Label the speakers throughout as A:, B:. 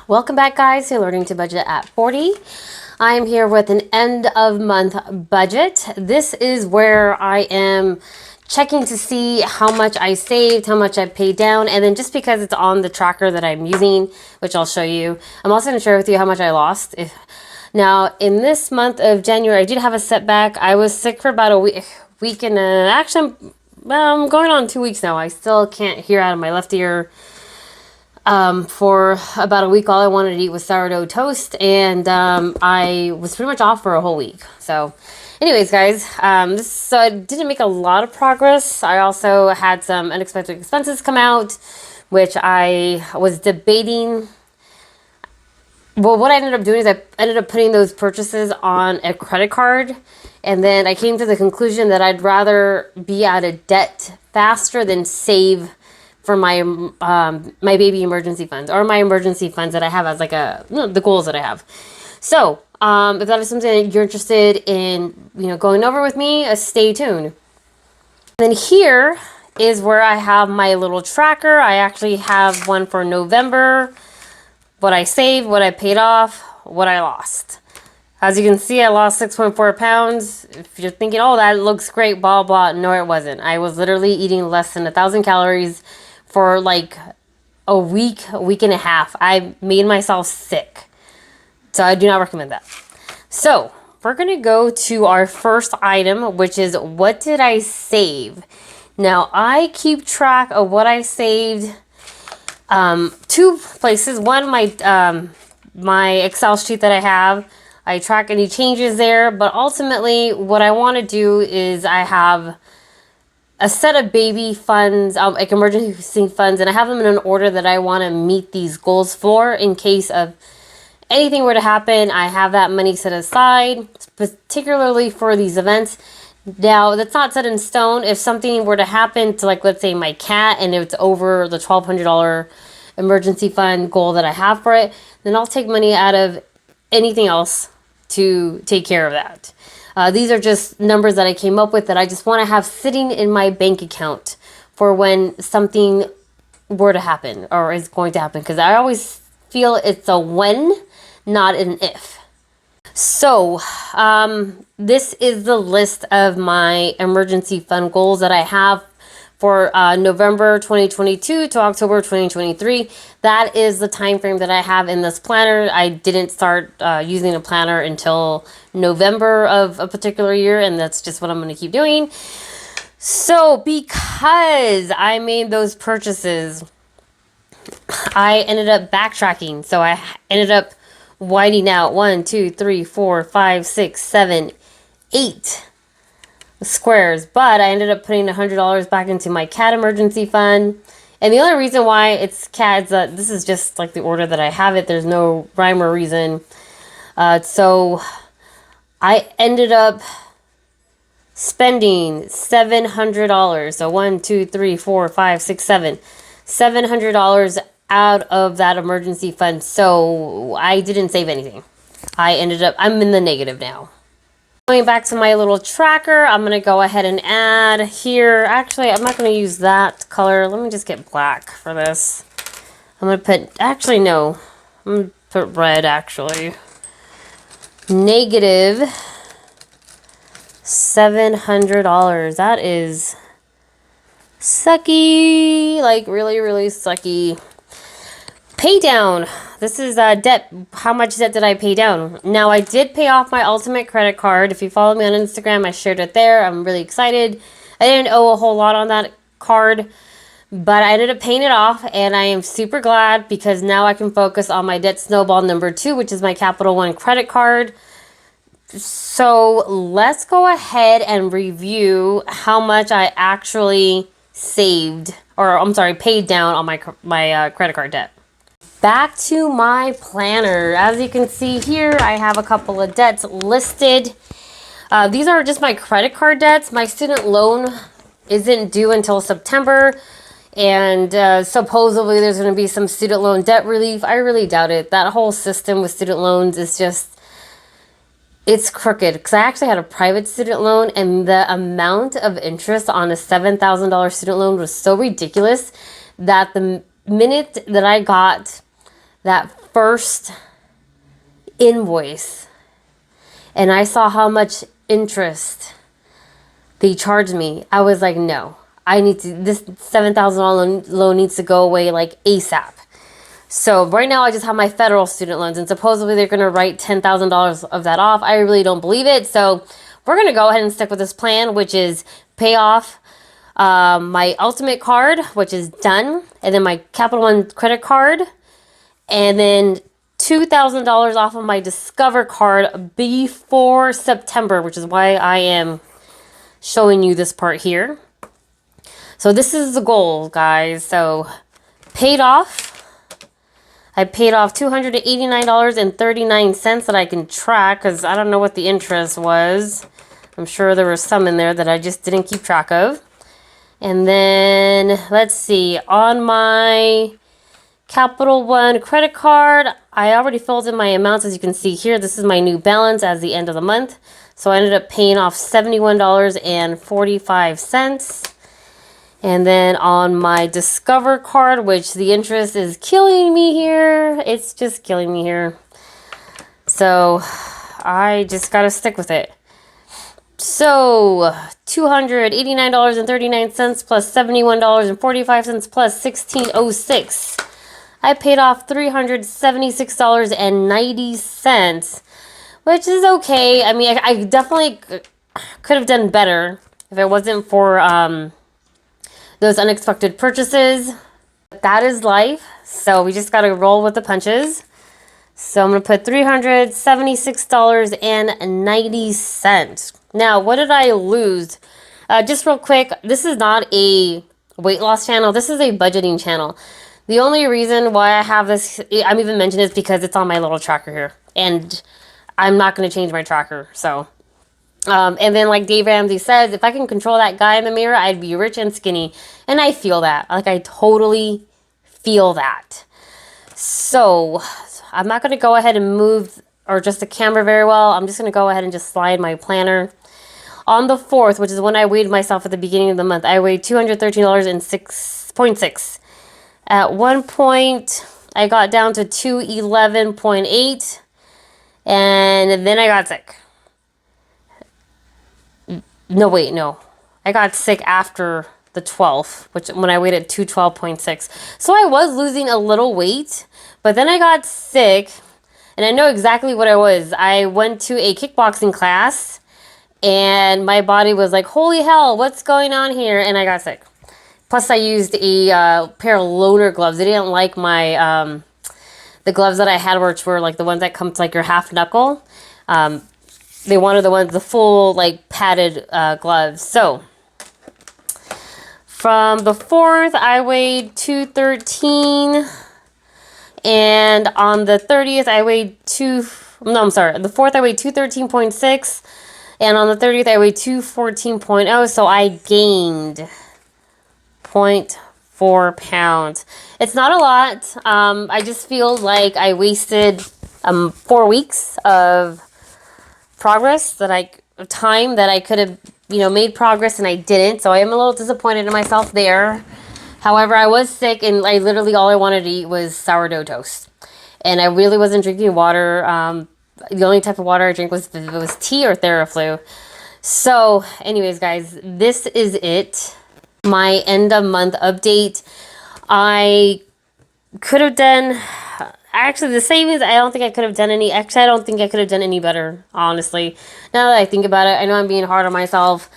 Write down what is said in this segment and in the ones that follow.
A: Welcome back, guys, to Learning to Budget at 40. I am here with an end of month budget. This is where I am checking to see how much I saved, how much I paid down, and then just because it's on the tracker that I'm using, which I'll show you, I'm also going to share with you how much I lost. Now, in this month of January, I did have a setback. I was sick for about a week and actually, I'm going on 2 weeks now. I still can't hear out of my left ear. For about a week, all I wanted to eat was sourdough toast, and I was pretty much off for a whole week. So anyways, guys, so I didn't make a lot of progress. I also had some unexpected expenses come out, which I was debating. Well, what I ended up doing is I ended up putting those purchases on a credit card, and then I came to the conclusion that I'd rather be out of debt faster than save for my my baby emergency funds, or my emergency funds that I have as like the goals that I have. So if that is something that you're interested in, going over with me, stay tuned. And then here is where I have my little tracker. I actually have one for November, what I saved, what I paid off, what I lost. As you can see, I lost 6.4 pounds. If you're thinking, oh, that looks great, blah, blah. No, it wasn't. I was literally eating less than 1,000 calories for like a week and a half. I made myself sick. So I do not recommend that. So we're going to go to our first item, which is what did I save? Now I keep track of what I saved two places. One, my Excel sheet that I have. I track any changes there, but ultimately what I want to do is I have a set of baby funds, like emergency funds, and I have them in an order that I want to meet these goals for in case of anything were to happen. I have that money set aside, particularly for these events. Now, that's not set in stone. If something were to happen to, like, let's say my cat, and it's over the $1,200 emergency fund goal that I have for it, then I'll take money out of anything else to take care of that. These are just numbers that I came up with that I just want to have sitting in my bank account for when something were to happen or is going to happen. Because I always feel it's a when, not an if. So this is the list of my emergency fund goals that I have for November 2022 to October 2023. That is the time frame that I have in this planner. I didn't start using a planner until November of a particular year, and that's just what I'm going to keep doing. So because I made those purchases, I ended up backtracking. So I ended up whiting out 1, 2, 3, 4, 5, 6, 7, 8 squares, but I ended up putting $100 back into my cat emergency fund. And the only reason why it's cats, this is just like the order that I have it. There's no rhyme or reason. So I ended up spending $700. So 1, 2, 3, 4, 5, 6, 7. $700 out of that emergency fund. So I didn't save anything. I'm in the negative now. Going back to my little tracker, I'm going to go ahead and add here. Actually, I'm not going to use that color. Let me just get black for this. I'm going to put, actually, no. I'm going to put red, actually. Negative $700. That is sucky. Like, really, really sucky. Pay down. This is debt. How much debt did I pay down? Now, I did pay off my Ultimate credit card. If you follow me on Instagram, I shared it there. I'm really excited. I didn't owe a whole lot on that card, but I ended up paying it off, and I am super glad because now I can focus on my debt snowball number 2, which is my Capital One credit card. So let's go ahead and review how much I actually saved, or I'm sorry, paid down on my credit card debt. Back to my planner. As you can see here, I have a couple of debts listed. These are just my credit card debts. My student loan isn't due until September, and supposedly there's going to be some student loan debt relief. I really doubt it. That whole system with student loans is just, it's crooked. Because I actually had a private student loan, and the amount of interest on a $7,000 student loan was so ridiculous that the minute that I got that first invoice and I saw how much interest they charged me, I was like, no, this $7,000 loan needs to go away like ASAP. So right now I just have my federal student loans and supposedly they're going to write $10,000 of that off. I really don't believe it. So we're going to go ahead and stick with this plan, which is pay off my Ultimate card, which is done. And then my Capital One credit card. And then $2,000 off of my Discover card before September, which is why I am showing you this part here. So this is the goal, guys. So paid off. I paid off $289.39 that I can track because I don't know what the interest was. I'm sure there was some in there that I just didn't keep track of. And then, let's see, on my Capital One credit card, I already filled in my amounts. As you can see here, this is my new balance as the end of the month. So I ended up paying off $71.45. And then on my Discover card, which the interest is killing me here. It's just killing me here. So I just got to stick with it. So $289.39 plus $71.45 plus $16.06. I paid off $376.90, which is okay. I mean, I definitely could have done better if it wasn't for those unexpected purchases. That is life. So we just got to roll with the punches. So I'm going to put $376.90. Now, what did I lose? Just real quick, this is not a weight loss channel. This is a budgeting channel. The only reason why I have this, I'm even mentioning this because it's on my little tracker here. And I'm not going to change my tracker. So and then like Dave Ramsey says, if I can control that guy in the mirror, I'd be rich and skinny. And I feel that. Like, I totally feel that. So I'm not going to go ahead and move or adjust the camera very well. I'm just going to go ahead and just slide my planner. On the 4th, which is when I weighed myself at the beginning of the month, I weighed $213.6. At one point, I got down to 211.8. And then I got sick. No. I got sick after the 12th, which when I weighed at 212.6. So I was losing a little weight, but then I got sick, and I know exactly what it was. I went to a kickboxing class, and my body was like, holy hell, what's going on here? And I got sick. Plus, I used a pair of loaner gloves. They didn't like my the gloves that I had, which were like the ones that come to like your half knuckle. They wanted the full like padded gloves. So from the 4th, I weighed 213, and on the 30th, I weighed the 4th I weighed 213.6, and on the 30th, I weighed 214.0. So I gained 0.4 pounds. It's not a lot. I just feel like I wasted 4 weeks of progress time that I could have, made progress, and I didn't. So I am a little disappointed in myself there. However, I was sick, and all I wanted to eat was sourdough toast. And I really wasn't drinking water. The only type of water I drink was tea or Theraflu. So anyways, guys, this is it. My end of month update. I could have done, actually the savings, I don't think I could have done any better, honestly. Now that I think about it, I know I'm being hard on myself.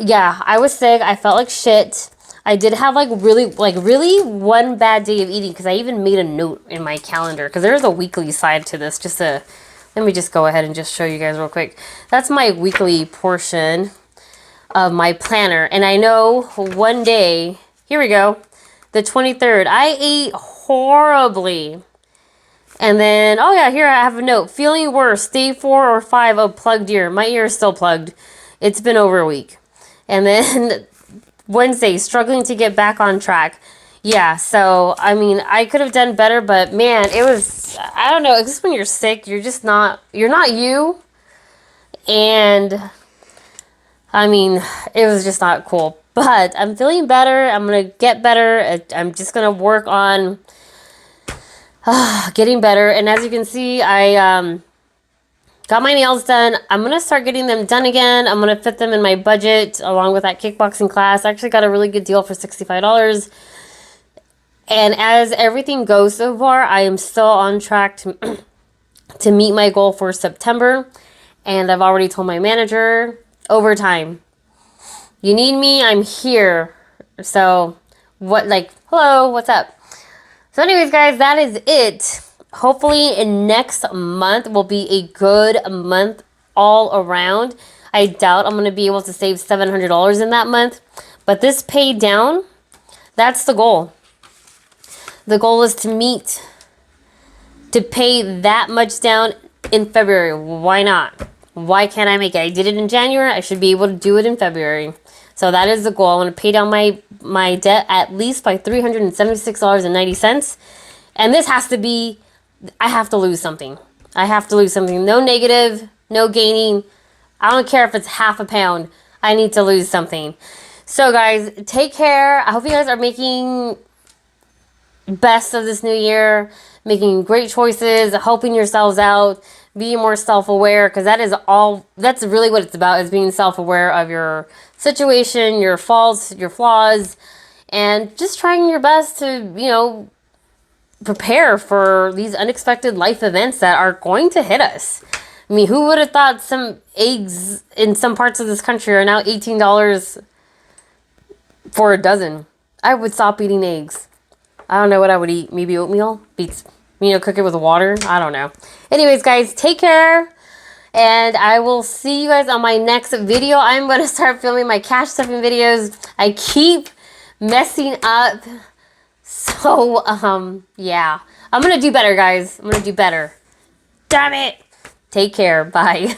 A: Yeah, I was sick. I felt like shit. I did have really one bad day of eating, because I even made a note in my calendar, because there's a weekly side to this. Let me just go ahead and just show you guys real quick. That's my weekly portion of my planner. And I know one day, here we go, the 23rd, I ate horribly. And then, oh yeah, here I have a note. Feeling worse, day 4 or 5 of plugged ear. My ear is still plugged. It's been over a week. And then Wednesday, struggling to get back on track. Yeah, so, I mean, I could have done better, but man, it was, I don't know, just when you're sick, you're not you. And I mean, it was just not cool. But I'm feeling better. I'm going to get better. I'm just going to work on getting better. And as you can see, I got my nails done. I'm going to start getting them done again. I'm going to fit them in my budget along with that kickboxing class. I actually got a really good deal for $65. And as everything goes so far, I am still on track to meet my goal for September. And I've already told my manager, overtime. You need me, I'm here. So, hello, what's up? So anyways, guys, that is it. Hopefully next month will be a good month all around. I doubt I'm going to be able to save $700 in that month. But this pay down, that's the goal. The goal is to pay that much down in February. Why not? Why can't I make it? I did it in January. I should be able to do it in February. So that is the goal. I want to pay down my debt at least by $376.90. And this has to be, I have to lose something. I have to lose something. No negative, no gaining. I don't care if it's half a pound. I need to lose something. So guys, take care. I hope you guys are making best of this new year, making great choices, helping yourselves out, being more self-aware, because that's really what it's about, is being self-aware of your situation, your faults, your flaws, and just trying your best to, prepare for these unexpected life events that are going to hit us. I mean, who would have thought some eggs in some parts of this country are now $18 for a dozen? I would stop eating eggs. I don't know what I would eat. Maybe oatmeal? Cook it with water? I don't know. Anyways, guys, take care. And I will see you guys on my next video. I'm going to start filming my cash stuffing videos. I keep messing up. So, yeah. I'm going to do better, guys. I'm going to do better. Damn it. Take care. Bye.